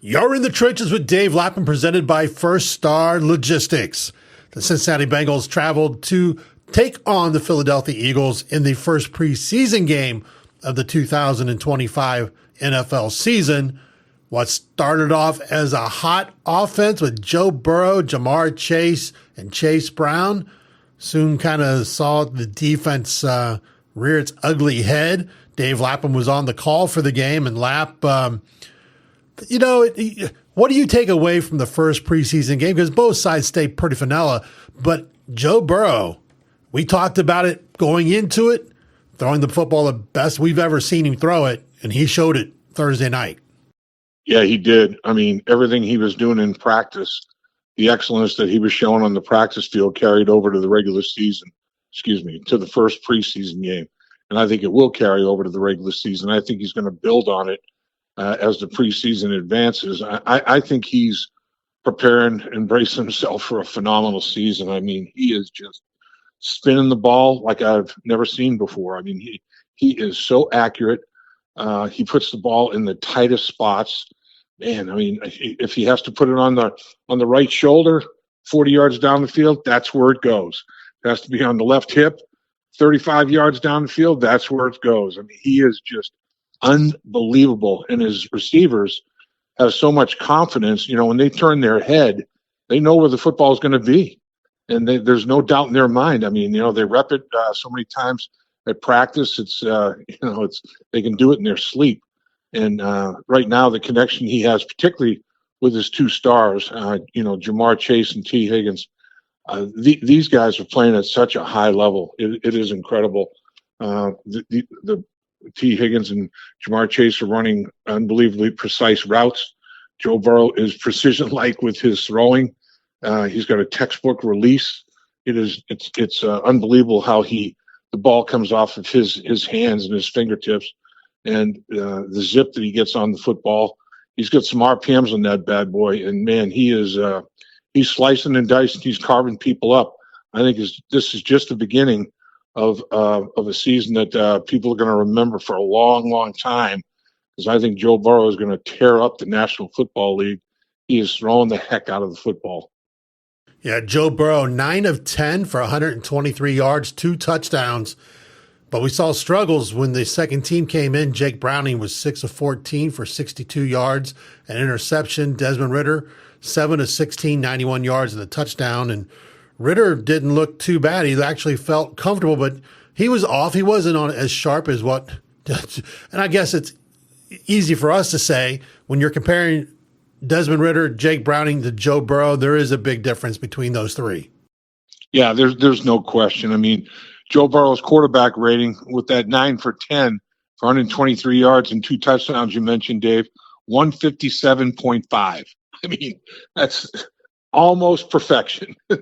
You're in the trenches with Dave Lapham, presented by First Star Logistics. The Cincinnati Bengals traveled to take on the Philadelphia Eagles in the first preseason game of the 2025 NFL season. What started off as a hot offense with Joe Burrow, Jamar Chase, and Chase Brown soon kind of saw the defense rear its ugly head. Dave Lapham was on the call for the game, and what do you take away from the first preseason game? Because both sides stayed pretty vanilla, but Joe Burrow, we talked about it going into it, throwing the football the best we've ever seen him throw it, and he showed it Thursday night. Yeah, he did. I mean, everything he was doing in practice, the excellence that he was showing on the practice field carried over to the to the first preseason game. And I think it will carry over to the regular season. I think he's going to build on it as the preseason advances. I think he's preparing and bracing himself for a phenomenal season. I mean, he is just spinning the ball like I've never seen before. I mean, he is so accurate. He puts the ball in the tightest spots. Man, I mean, if he has to put it on the right shoulder, 40 yards down the field, that's where it goes. It has to be on the left hip, 35 yards down the field, that's where it goes. I mean, he is just unbelievable, and his receivers have so much confidence. You know, when they turn their head, they know where the football is going to be, and there's no doubt in their mind. I mean, they rep it so many times at practice. It's they can do it in their sleep. And right now, the connection he has, particularly with his two stars, Jamar Chase and T. Higgins, these guys are playing at such a high level. It is incredible. The T. Higgins and Jamar Chase are running unbelievably precise routes. Joe Burrow is precision-like with his throwing. He's got a textbook release. It's unbelievable how the ball comes off of his hands and his fingertips, and the zip that he gets on the football. He's got some RPMs on that bad boy, and man, he's slicing and dicing. He's carving people up. I think this is just the beginning of a season that people are going to remember for a long, long time, because I think Joe Burrow is going to tear up the National Football League. He is throwing the heck out of the football. Yeah, Joe Burrow, 9 of 10 for 123 yards, 2 touchdowns. But we saw struggles when the second team came in. Jake Browning was 6 of 14 for 62 yards, an interception. Desmond Ridder, 7 of 16, 91 yards and a touchdown. And Ridder didn't look too bad. He actually felt comfortable, but he was off. He wasn't on as sharp as what. And I guess it's easy for us to say when you're comparing Desmond Ridder, Jake Browning to Joe Burrow, there is a big difference between those three. Yeah, there's no question. I mean, Joe Burrow's quarterback rating with that 9 for 10 for 123 yards and 2 touchdowns you mentioned, Dave, 157.5. I mean, that's almost perfection. It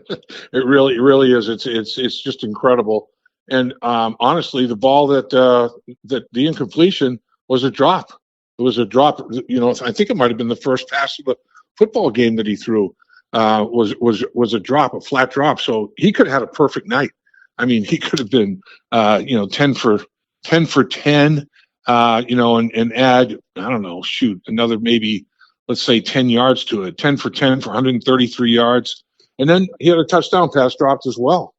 really is. It's just incredible. And honestly, the ball that the incompletion was a drop. It was a drop. I think it might have been the first pass of the football game that he threw. Was a drop, a flat drop. So he could have had a perfect night. I mean, he could have been 10 for 10. And add, I don't know, another maybe, let's say 10 yards to it, 10 for 10 for 133 yards. And then he had a touchdown pass dropped as well.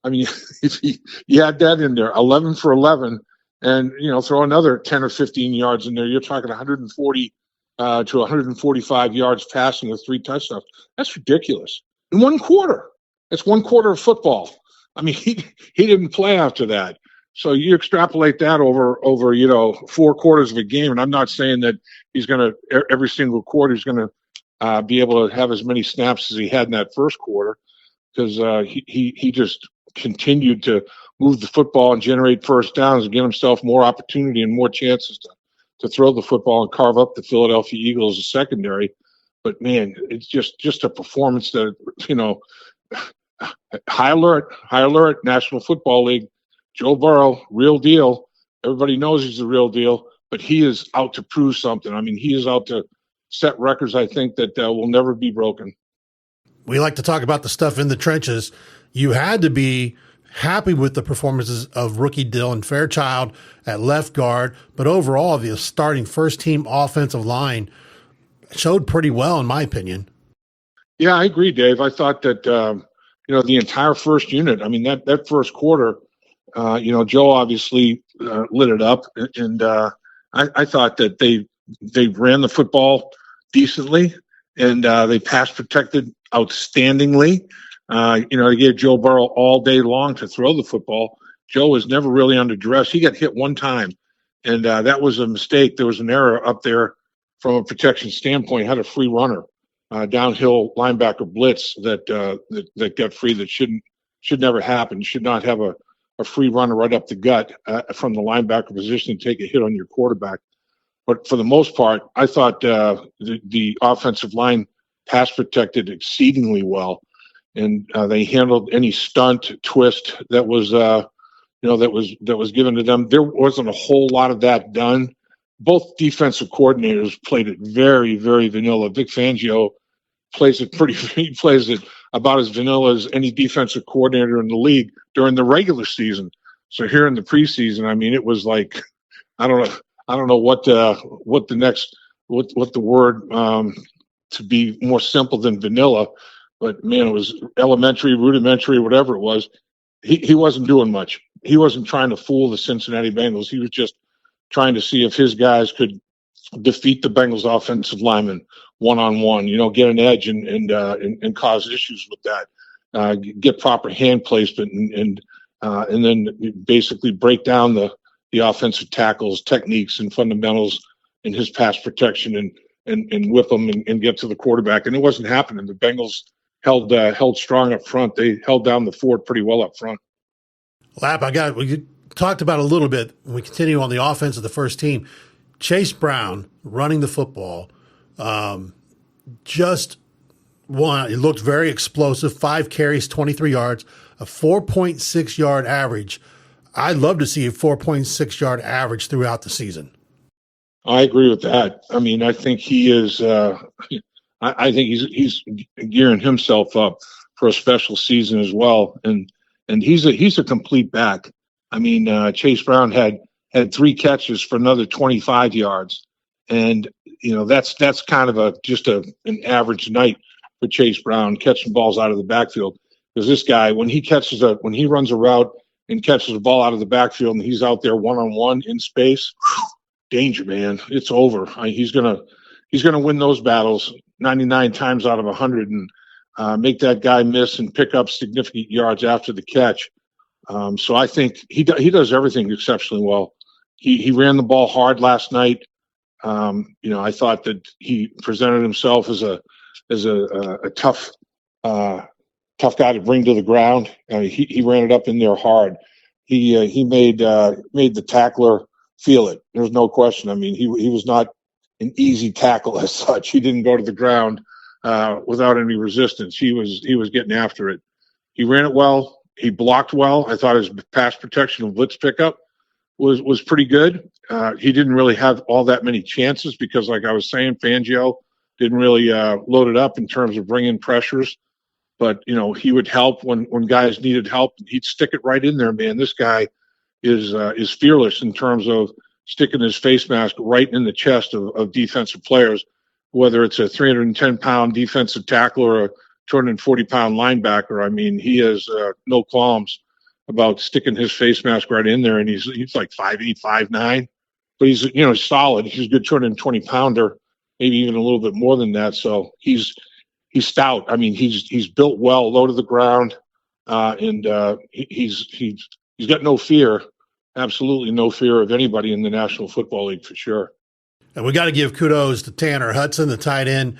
I mean, if you add that in there, 11 for 11, and, throw another 10 or 15 yards in there, you're talking 140 to 145 yards passing with 3 touchdowns. That's ridiculous. In 1 quarter. It's 1 quarter of football. I mean, he didn't play after that. So you extrapolate that over 4 quarters of a game, and I'm not saying that he's going to every single quarter he's going to be able to have as many snaps as he had in that first quarter, because he just continued to move the football and generate first downs and get himself more opportunity and more chances to throw the football and carve up the Philadelphia Eagles' secondary. But man, it's just a performance that high alert, National Football League. Joe Burrow, real deal. Everybody knows he's the real deal, but he is out to prove something. I mean, he is out to set records, I think, that will never be broken. We like to talk about the stuff in the trenches. You had to be happy with the performances of rookie Dylan Fairchild at left guard, but overall, the starting first-team offensive line, showed pretty well, in my opinion. Yeah, I agree, Dave. I thought that the entire first unit. I mean, that first quarter, Joe obviously lit it up, and I thought that they ran the football decently, and they pass protected outstandingly. They gave Joe Burrow all day long to throw the football. Joe was never really under duress. He got hit one time, and that was a mistake. There was an error up there from a protection standpoint. Had a free runner, downhill linebacker blitz that got free. That should never happen. You should not have a free runner right up the gut from the linebacker position and take a hit on your quarterback. But for the most part, I thought the offensive line pass protected exceedingly well, and they handled any stunt twist that was given to them. There wasn't a whole lot of that done. Both defensive coordinators played it very, very vanilla. Vic Fangio plays it he plays it about as vanilla as any defensive coordinator in the league during the regular season. So here in the preseason, I mean, it was like, I don't know what the word to be more simple than vanilla, but man, it was elementary, rudimentary, whatever it was. He wasn't doing much. He wasn't trying to fool the Cincinnati Bengals. He was just trying to see if his guys could defeat the Bengals offensive linemen one-on-one, get an edge and cause issues with that, get proper hand placement and then basically break down the offensive tackles, techniques, and fundamentals in his pass protection and whip them and get to the quarterback. And it wasn't happening. The Bengals held strong up front. They held down the fort pretty well up front. Lap, we talked about a little bit when we continue on the offense of the first team. Chase Brown running the football, just one. It looked very explosive. 5 carries, 23 yards, a 4.6 yard average. I'd love to see a 4.6 yard average throughout the season. I agree with that. I mean, I think he is. I think he's gearing himself up for a special season as well, and he's a complete back. I mean, Chase Brown had 3 catches for another 25 yards, and that's kind of just an average night for Chase Brown catching balls out of the backfield. Because this guy, when he runs a route and catches a ball out of the backfield, and he's out there one-on-one in space, danger, man. It's over. He's gonna win those battles 99 times out of 100 and make that guy miss and pick up significant yards after the catch. So I think he does everything exceptionally well. He ran the ball hard last night. I thought that he presented himself as a tough guy to bring to the ground. He ran it up in there hard. He made the tackler feel it. There's no question. I mean, he was not an easy tackle as such. He didn't go to the ground without any resistance. He was getting after it. He ran it well. He blocked well. I thought his pass protection and blitz pickup was pretty good. He didn't really have all that many chances because, like I was saying, Fangio didn't really load it up in terms of bringing pressures. But, he would help when guys needed help. He'd stick it right in there, man. This guy is fearless in terms of sticking his face mask right in the chest of defensive players, whether it's a 310-pound defensive tackle or a 240-pound linebacker. I mean, he has no qualms about sticking his face mask right in there, and he's like 5'8", 5'9", but he's solid. He's a good 220-pounder, maybe even a little bit more than that. So he's stout. I mean, he's built well, low to the ground, and he's got no fear, absolutely no fear of anybody in the National Football League for sure. And we got to give kudos to Tanner Hudson, the tight end.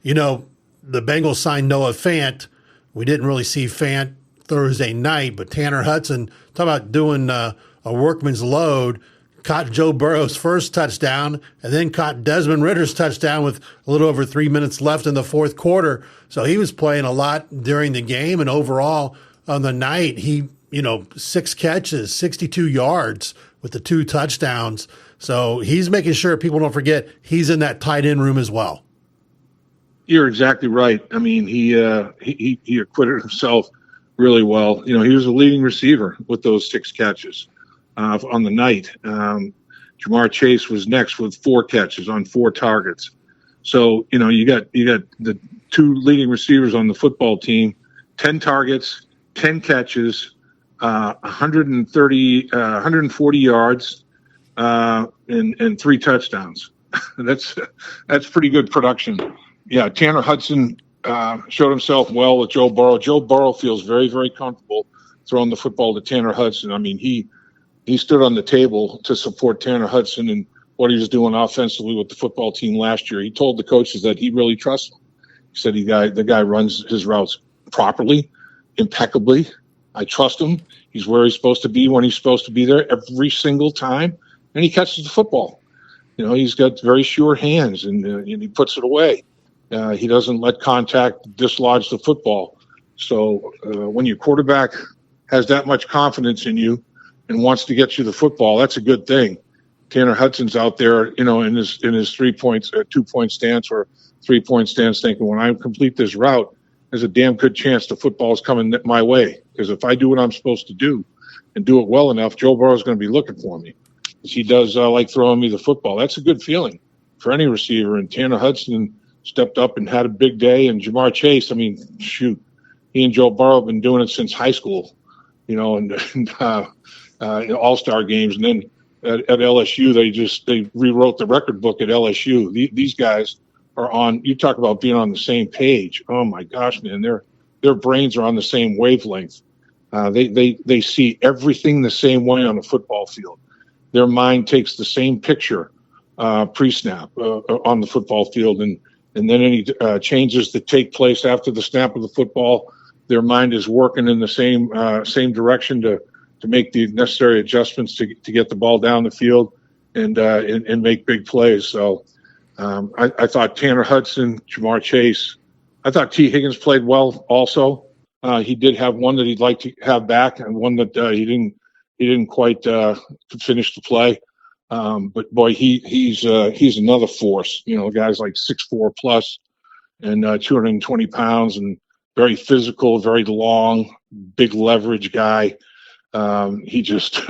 The Bengals signed Noah Fant. We didn't really see Fant Thursday night, but Tanner Hudson, talk about doing a workman's load, caught Joe Burrow's first touchdown and then caught Desmond Ritter's touchdown with a little over 3 minutes left in the fourth quarter. So he was playing a lot during the game, and overall on the night, he, 6 catches, 62 yards with the 2 touchdowns. So he's making sure people don't forget he's in that tight end room as well. You're exactly right. I mean, he acquitted himself really well. He was a leading receiver with those 6 catches on the night. Jamar Chase was next with 4 catches on 4 targets. So you got the two leading receivers on the football team, 10 targets, 10 catches, 140 yards, and 3 touchdowns. that's pretty good production. Yeah, Tanner Hudson showed himself well with Joe Burrow. Joe Burrow feels very, very comfortable throwing the football to Tanner Hudson. I mean, he stood on the table to support Tanner Hudson and what he was doing offensively with the football team last year. He told the coaches that he really trusts him. He said the guy runs his routes properly, impeccably. I trust him. He's where he's supposed to be when he's supposed to be there every single time, and he catches the football. He's got very sure hands, and he puts it away. He doesn't let contact dislodge the football. So when your quarterback has that much confidence in you and wants to get you the football, that's a good thing. Tanner Hudson's out there, in his 3 points, 2 point stance or 3 point stance, thinking when I complete this route, there's a damn good chance the football's coming my way. Because if I do what I'm supposed to do and do it well enough, Joe Burrow's going to be looking for me. He does like throwing me the football. That's a good feeling for any receiver. And Tanner Hudson stepped up and had a big day. And Jamar Chase, I mean, shoot, he and Joe Burrow have been doing it since high school, and all-star games. And then at LSU, they rewrote the record book at LSU. These guys are on. You talk about being on the same page. Oh my gosh, man, their brains are on the same wavelength. They see everything the same way on the football field. Their mind takes the same picture pre-snap on the football field, and then any changes that take place after the snap of the football, their mind is working in the same direction to make the necessary adjustments to get the ball down the field and make big plays. So I thought Tanner Hudson, Jamar Chase, I thought T. Higgins played well also. He did have one that he'd like to have back and one that he didn't quite finish the play. But boy, he's another force. Guys like 6'4" plus and 220 pounds and very physical, very long, big leverage guy. He just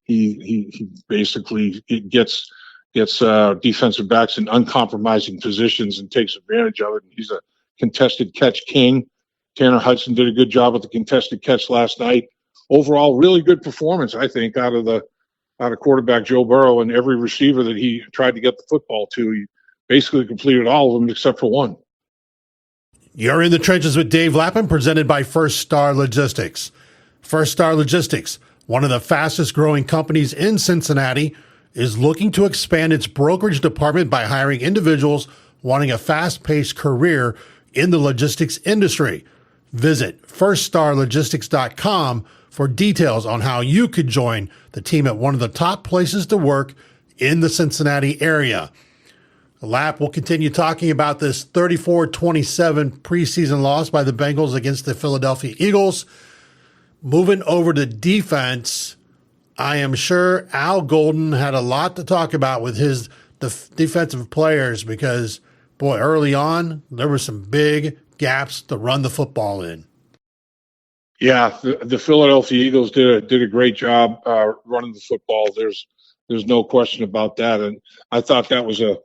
he basically gets defensive backs in uncompromising positions and takes advantage of it. He's a contested catch king. Tanner Hudson did a good job with the contested catch last night. Overall, really good performance, I think, out of quarterback Joe Burrow, and every receiver that he tried to get the football to, he basically completed all of them except for one. You're in the trenches with Dave Lapham, presented by First Star Logistics. First Star Logistics, one of the fastest growing companies in Cincinnati, is looking to expand its brokerage department by hiring individuals wanting a fast-paced career in the logistics industry. Visit firststarlogistics.com for details on how you could join the team at one of the top places to work in the Cincinnati area. Lap will continue talking about this 34-27 preseason loss by the Bengals against the Philadelphia Eagles. Moving over to defense, I am sure Al Golden had a lot to talk about with his defensive players because, boy, early on, there were some big gaps to run the football in. Yeah, the Philadelphia Eagles did a great job running the football. There's no question about that, and I thought that was a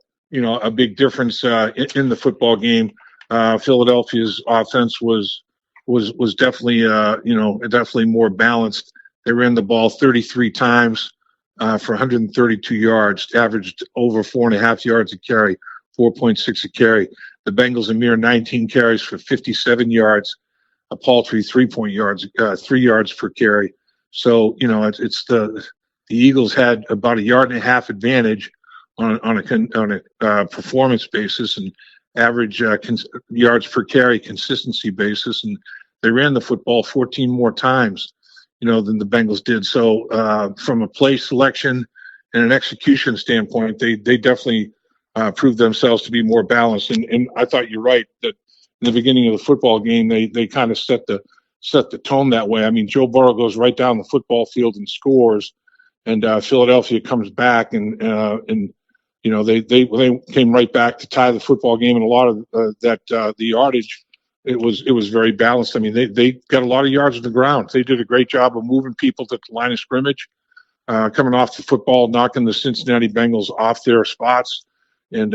big difference in the football game. Philadelphia's offense was definitely definitely more balanced. They ran the ball 33 times for 132 yards, averaged over 4.5 yards a carry, 4.6 a carry. The Bengals a mere 19 carries for 57 yards, a paltry 3 yards per carry. So it's the Eagles had about a yard and a half advantage on a performance basis and average yards per carry consistency basis, and they ran the football 14 more times than the Bengals did. So from a play selection and an execution standpoint, they definitely proved themselves to be more balanced. And I thought you're right that in the beginning of the football game, they kind of set the tone that way. I mean, Joe Burrow goes right down the football field and scores, and Philadelphia comes back and they came right back to tie the football game, and a lot of the yardage. It was very balanced. I mean, they got a lot of yards on the ground. They did a great job of moving people to the line of scrimmage, coming off the football, knocking the Cincinnati Bengals off their spots, and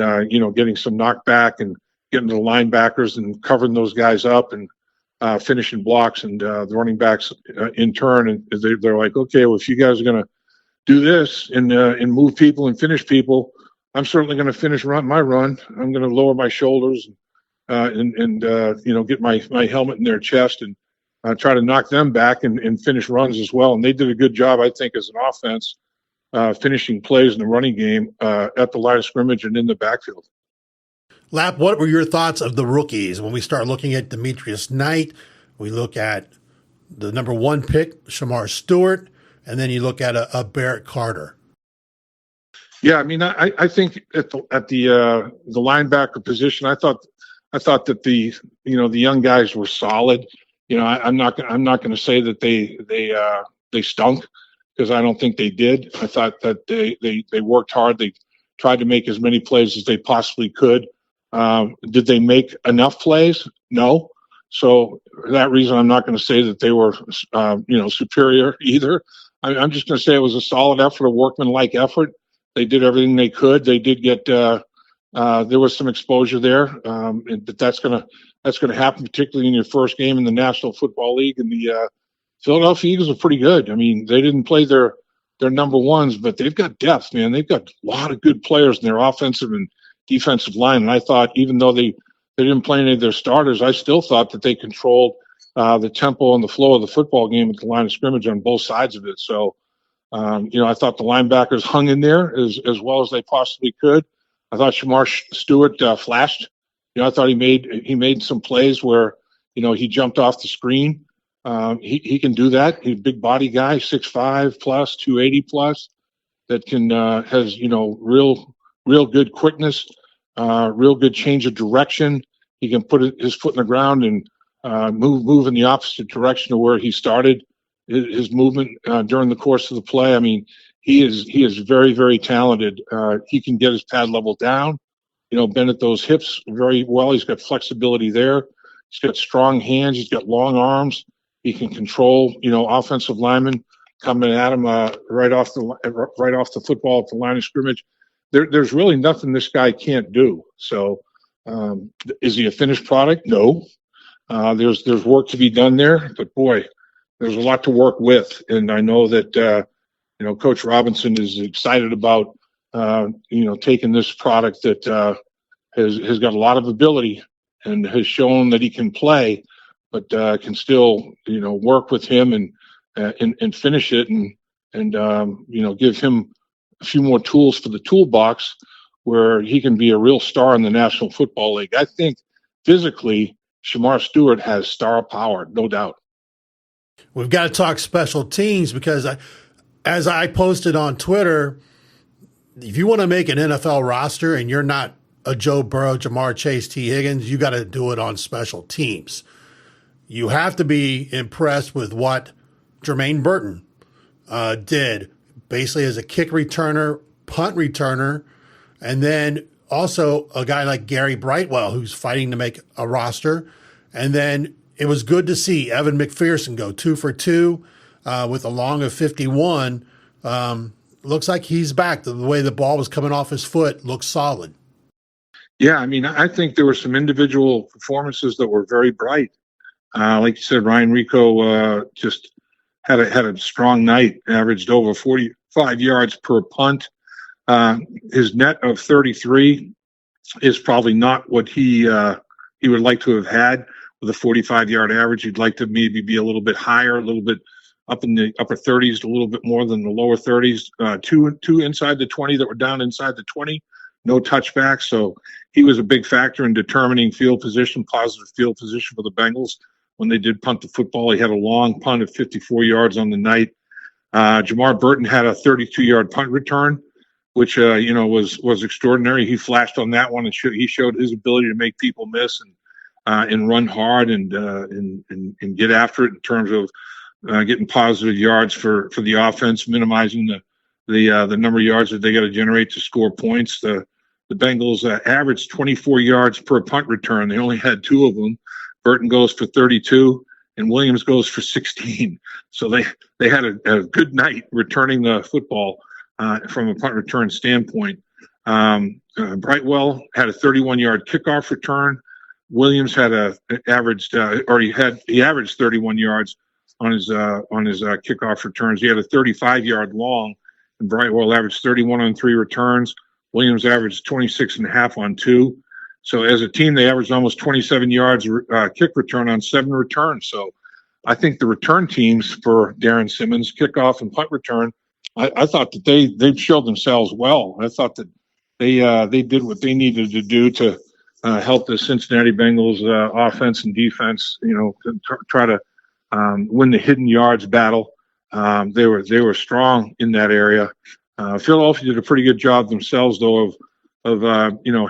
getting some knockback and getting to the linebackers and covering those guys up and finishing blocks, and the running backs in turn, and they're like, okay, well, if you guys are going to do this and move people and finish people, I'm certainly going to finish my run. I'm going to lower my shoulders and get my helmet in their chest and try to knock them back and finish runs as well. And they did a good job, I think, as an offense, finishing plays in the running game at the line of scrimmage and in the backfield. Lap, what were your thoughts of the rookies when we start looking at Demetrius Knight? We look at the number 1 pick, Shamar Stewart, and then you look at a Barrett Carter. Yeah, I mean, I think at the linebacker position, I thought that the young guys were solid. I'm not going to say that they stunk, because I don't think they did. I thought that they worked hard. They tried to make as many plays as they possibly could. Did they make enough plays? No. So for that reason, I'm not going to say that they were superior either. I'm just going to say it was a solid effort, a workmanlike effort. They did everything they could. They did get there was some exposure there, but that's going to happen, particularly in your first game in the National Football League. And the Philadelphia Eagles are pretty good. I mean, they didn't play their number ones, but they've got depth, man. They've got a lot of good players in their offensive and defensive line. And I thought, even though they didn't play any of their starters, I still thought that they controlled the tempo and the flow of the football game at the line of scrimmage on both sides of it. So, I thought the linebackers hung in there as well as they possibly could. I thought Shamar Stewart flashed. I thought he made some plays where, he jumped off the screen. He can do that. He's a big body guy, 6'5 plus, 280 plus, that can has real good quickness, real good change of direction. He can put his foot in the ground and move in the opposite direction of where he started his movement during the course of the play. I mean, he is very, very talented. He can get his pad level down, bend at those hips very well. He's got flexibility there. He's got strong hands. He's got long arms. He can control, offensive linemen coming at him right off the football at the line of scrimmage. There's really nothing this guy can't do. So, is he a finished product? No. There's work to be done there, but boy, there's a lot to work with. And I know that Coach Robinson is excited about taking this product that has got a lot of ability and has shown that he can play, but can still work with him and finish it and give him a few more tools for the toolbox where he can be a real star in the National Football League. I think physically Shamar Stewart has star power, no doubt. We've got to talk special teams because as I posted on Twitter, if you want to make an NFL roster and you're not a Joe Burrow, Jamar Chase, T. Higgins, you got to do it on special teams. You have to be impressed with what Jermaine Burton did, basically as a kick returner, punt returner, and then also a guy like Gary Brightwell, who's fighting to make a roster. And then it was good to see Evan McPherson go 2 for 2 with a long of 51. Looks like he's back. The way the ball was coming off his foot looks solid. Yeah, I mean, I think there were some individual performances that were very bright. Like you said, Ryan Rico just had a strong night, averaged over 45 yards per punt. His net of 33 is probably not what he would like to have had with a 45-yard average. He'd like to maybe be a little bit higher, a little bit up in the upper 30s, a little bit more than the lower 30s. Two inside the 20 that were down inside the 20, no touchbacks. So he was a big factor in determining field position, positive field position for the Bengals. When they did punt the football, he had a long punt of 54 yards on the night. Jamar Burton had a 32-yard punt return, which was extraordinary. He flashed on that one and he showed his ability to make people miss and run hard and get after it in terms of getting positive yards for the offense, minimizing the number of yards that they got to generate to score points. The Bengals averaged 24 yards per punt return. They only had 2 of them. Burton goes for 32 and Williams goes for 16. So they had a good night returning the football from a punt return standpoint. Brightwell had a 31-yard kickoff return. Williams had averaged 31 yards on his kickoff returns. He had a 35-yard long, and Brightwell averaged 31 on 3 returns. Williams averaged 26.5 on 2. So as a team, they averaged almost 27 yards kick return on 7 returns. So I think the return teams for Darren Simmons, kickoff and punt return, I thought that they've showed themselves well. I thought that they did what they needed to do to help the Cincinnati Bengals offense and defense, to try to win the hidden yards battle. They were strong in that area. Philadelphia did a pretty good job themselves, though, of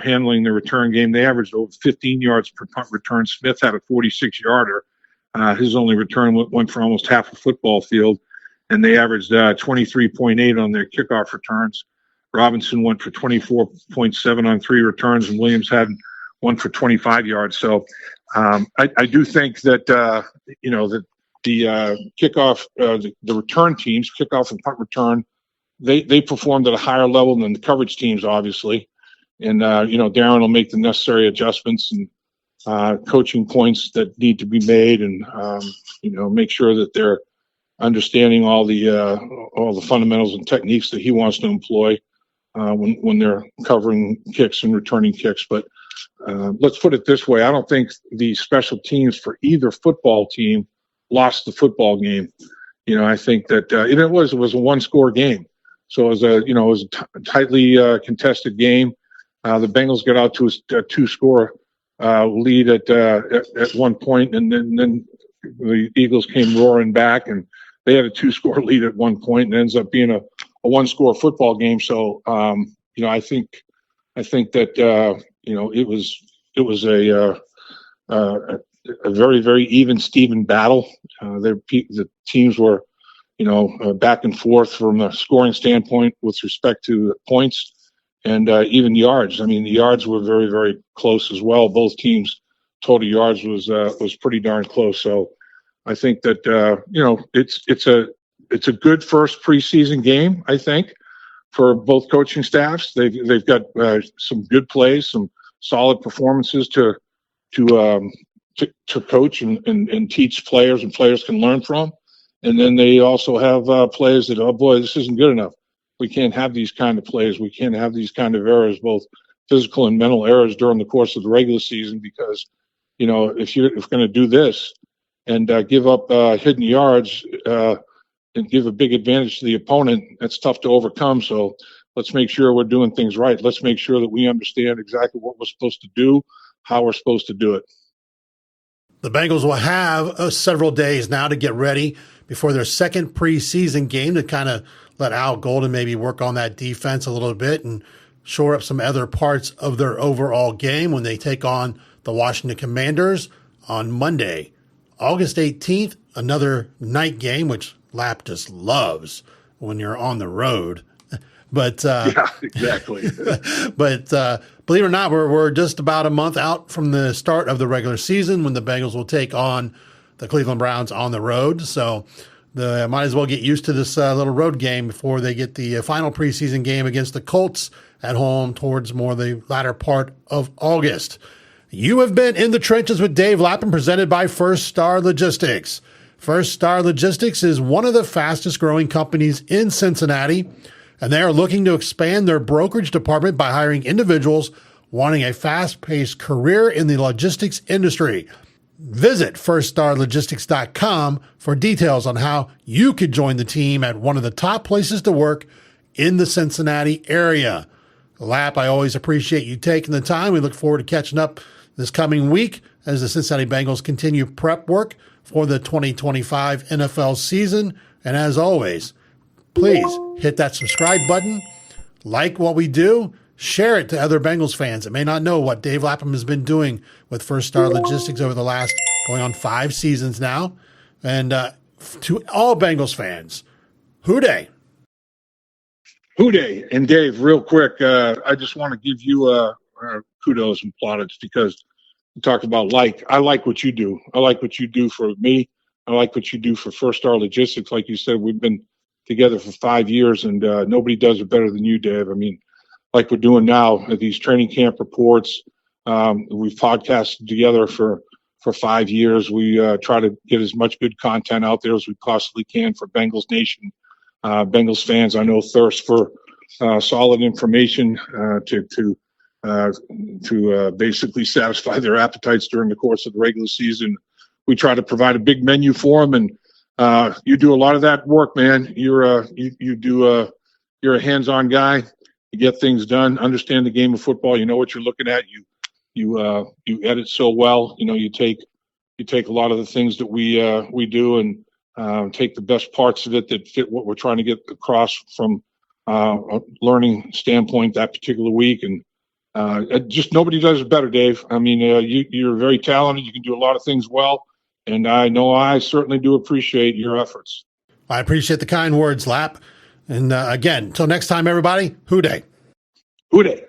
handling the return game. They averaged over 15 yards per punt return. Smith had a 46-yarder. His only return went for almost half a football field, and they averaged 23.8 on their kickoff returns. Robinson went for 24.7 on 3 returns, and Williams had one for 25 yards. So I do think that that the kickoff, the return teams, kickoff and punt return, they performed at a higher level than the coverage teams, obviously. And Darren will make the necessary adjustments and coaching points that need to be made, and make sure that they're understanding all the fundamentals and techniques that he wants to employ when they're covering kicks and returning kicks. But let's put it this way: I don't think the special teams for either football team lost the football game. I think that it was a 1-score game, so it was a tightly contested game. The Bengals got out to a 2-score lead at one point, and then the Eagles came roaring back, and they had a 2-score lead at one point, and it ends up being a 1-score football game. So I think that it was a very, very even Steven battle. The teams were back and forth from a scoring standpoint with respect to points and even yards. I mean, the yards were very, very close as well. Both teams' total yards was pretty darn close. So I think that it's a good first preseason game, I think, for both coaching staffs. They've got some good plays, some solid performances to coach and teach players, and players can learn from. And then they also have plays that, oh boy, this isn't good enough. We can't have these kind of plays. We can't have these kind of errors, both physical and mental errors during the course of the regular season, because if you're going to do this and give up hidden yards and give a big advantage to the opponent, that's tough to overcome. So let's make sure we're doing things right. Let's make sure that we understand exactly what we're supposed to do, how we're supposed to do it. The Bengals will have several days now to get ready before their second preseason game to kind of let Al Golden maybe work on that defense a little bit and shore up some other parts of their overall game when they take on the Washington Commanders on Monday, August 18th, another night game, which Lap just loves when you're on the road. But yeah, exactly. But believe it or not, we're just about a month out from the start of the regular season when the Bengals will take on the Cleveland Browns on the road. So they might as well get used to this little road game before they get the final preseason game against the Colts at home towards more the latter part of August. You have been in the trenches with Dave Lapham, presented by First Star Logistics. First Star Logistics is one of the fastest growing companies in Cincinnati, and they are looking to expand their brokerage department by hiring individuals wanting a fast-paced career in the logistics industry. Visit firststarlogistics.com for details on how you could join the team at one of the top places to work in the Cincinnati area. Lap, I always appreciate you taking the time. We look forward to catching up this coming week as the Cincinnati Bengals continue prep work for the 2025 NFL season. And as always, please hit that subscribe button, like what we do, share it to other Bengals fans that may not know what Dave Lapham has been doing with First Star Logistics over the last going on 5 seasons now. And to all Bengals fans, hooday. Hooday. And Dave, real quick, I just want to give you kudos and plaudits, because you talked about I like what you do. I like what you do for me. I like what you do for First Star Logistics. Like you said, we've been together for 5 years, and nobody does it better than you, Dave. I mean, like we're doing now at these training camp reports. We've podcasted together for 5 years. We try to get as much good content out there as we possibly can for Bengals Nation. Bengals fans, I know, thirst for solid information to basically satisfy their appetites during the course of the regular season. We try to provide a big menu for them, and you do a lot of that work, man. You're a hands-on guy. You get things done. Understand the game of football. You know what you're looking at. You edit so well. You take a lot of the things that we do and take the best parts of it that fit what we're trying to get across from a learning standpoint that particular week. And just nobody does it better, Dave. I mean, you're very talented. You can do a lot of things well. And I know I certainly do appreciate your efforts. I appreciate the kind words, Lap. And again, until next time, everybody, Hoo Day. Hoo Day.